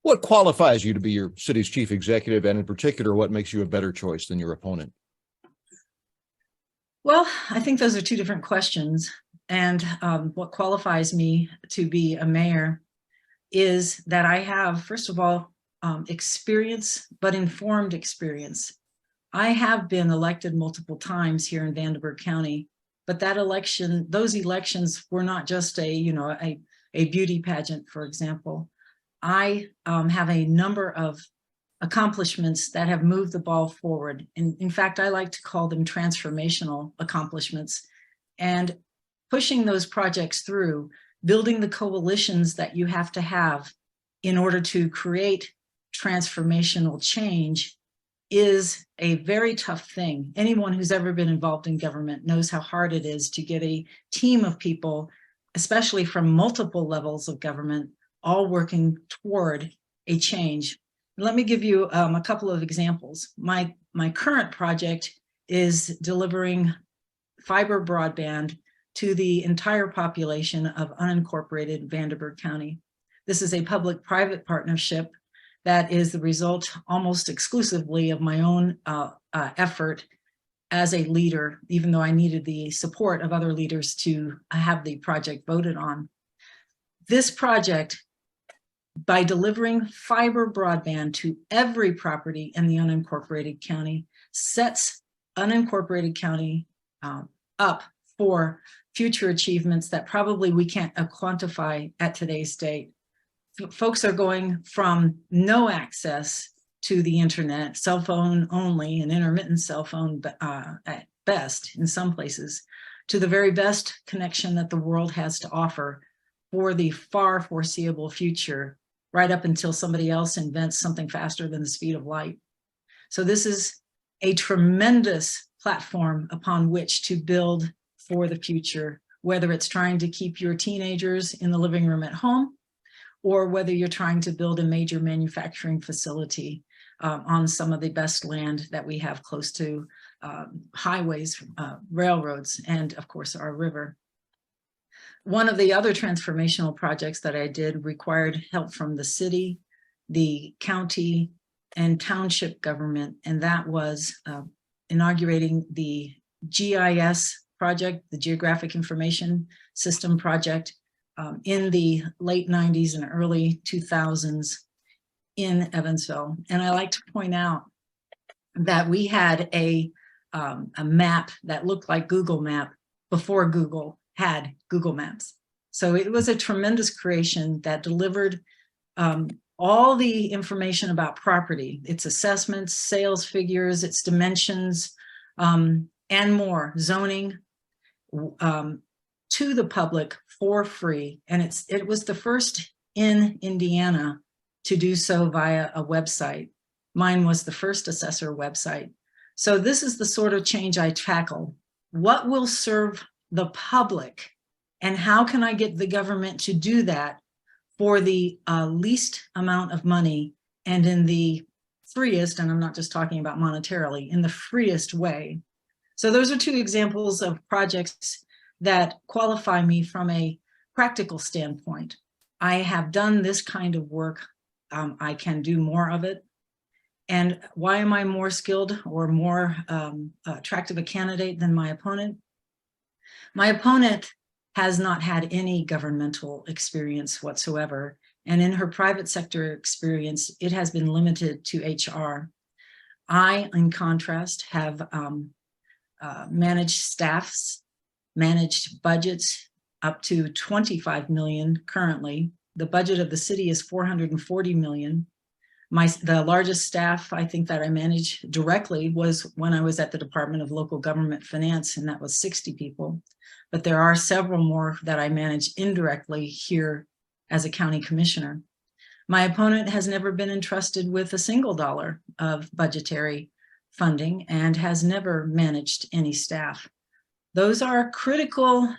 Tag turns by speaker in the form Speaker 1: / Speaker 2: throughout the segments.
Speaker 1: What qualifies you to be your city's chief executive, and in particular, what makes you a better choice than your opponent?
Speaker 2: Well, I think those are two different questions. And what qualifies me to be a mayor is that I have, first of all, experience, but informed experience. I have been elected multiple times here in Vanderburgh County, but those elections were not just a beauty pageant, for example. I have a number of accomplishments that have moved the ball forward. And in fact, I like to call them transformational accomplishments. And pushing those projects through, building the coalitions that you have to have in order to create transformational change is a very tough thing. Anyone who's ever been involved in government knows how hard it is to get a team of people, especially from multiple levels of government, all working toward a change. Let me give you a couple of examples. My current project is delivering fiber broadband to the entire population of unincorporated Vanderburgh County. This is a public-private partnership that is the result almost exclusively of my own effort as a leader, even though I needed the support of other leaders to have the project voted on. This project, by delivering fiber broadband to every property in the unincorporated county, sets unincorporated county up for future achievements that probably we can't quantify at today's date. Folks are going from no access to the internet, cell phone only, and intermittent cell phone at best in some places, to the very best connection that the world has to offer for the far foreseeable future, right up until somebody else invents something faster than the speed of light. So this is a tremendous platform upon which to build for the future, whether it's trying to keep your teenagers in the living room at home, or whether you're trying to build a major manufacturing facility on some of the best land that we have close to highways, railroads, and of course our river. One of the other transformational projects that I did required help from the city, the county, and township government, and that was inaugurating the GIS project, the Geographic Information System project, in the late 90s and early 2000s in Evansville. And I like to point out that we had a map that looked like Google Map before Google had Google Maps. So it was a tremendous creation that delivered all the information about property, its assessments, sales figures, its dimensions, and more, zoning, to the public for free. And it was the first in Indiana to do so via a website. Mine was the first assessor website. So this is the sort of change I tackle. What will serve the public, and how can I get the government to do that for the least amount of money and in the freest, and I'm not just talking about monetarily, in the freest way. So those are two examples of projects that qualify me from a practical standpoint. I have done this kind of work. I can do more of it. And why am I more skilled or more attractive a candidate than my opponent? My opponent has not had any governmental experience whatsoever. And in her private sector experience, it has been limited to HR. I, in contrast, have managed staffs, managed budgets up to 25 million currently. The budget of the city is 440 million. The largest staff I think that I managed directly was when I was at the Department of Local Government Finance, and that was 60 people. But there are several more that I manage indirectly here as a county commissioner. My opponent has never been entrusted with a single dollar of budgetary funding and has never managed any staff. Those are critical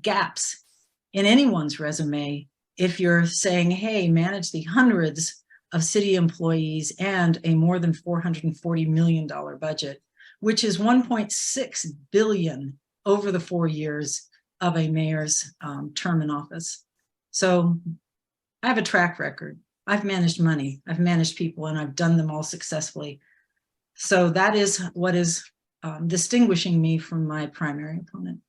Speaker 2: gaps in anyone's resume if you're saying, hey, manage the hundreds of city employees and a more than $440 million budget, which is $1.6 billion over the 4 years of a mayor's term in office. So I have a track record. I've managed money, I've managed people, and I've done them all successfully. So that is what is distinguishing me from my primary opponent.